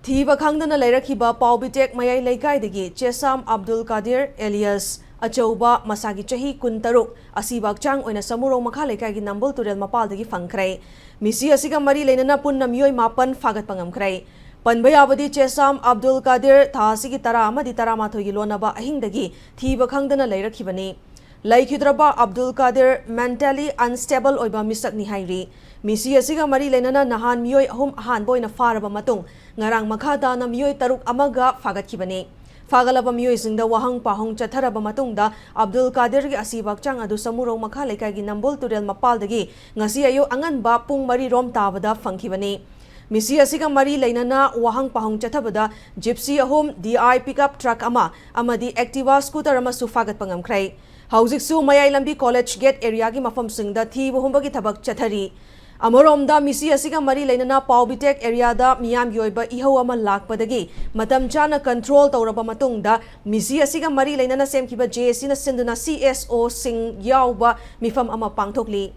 Thiba khangdana leirakiba Paobitek Mayai Leikai dagi Chesam Abdul Kadir alias Achauba Masagi Chahi Kuntaruk Asibak Chang oina Samurong Makha Leikai gi Nambul Turel Mapal dagi fangkrai misi asiga mari leinana punna miyoi mapan fagat pangamkrai Panbayabadi Chesam Abdul Kadir thasigi tara amadi tara mathoi gi lonaba ahing dagi thiba khangdana leirakibani Laikhidraba Abdul Kadir mentally unstable oiba misak ni hairi misi asiga mari leinana nahan miyoi ahum ahan boina faraba matung ngarang makhada na miyoi taruk amaga fagatkibani fagalaba miyoi singda wahang pahong chatharaba matungda Abdul Kadir gi asibak chang adu samurong makha Leikai gi Nambul Turel Mapal dagi ngasi ayo anganba pung mari rom tabada fangkibani misi asiga mari leinana wahang pahong chathabada gypsy ahum DI pickup truck amadi Activa scooter ama sufagat pangamkrai Haujiksu Mayai lambi college gate area gi mafam singda thiba humbagi thabak chathari Amoromda misi asiga mari leinana Paobitek area da miyam yoiba iho ama lakpadagi matam chana control tawraba matungda misi asiga mari leinana semkiba JC na sinduna CSO sing yawba mifam ama pangthokli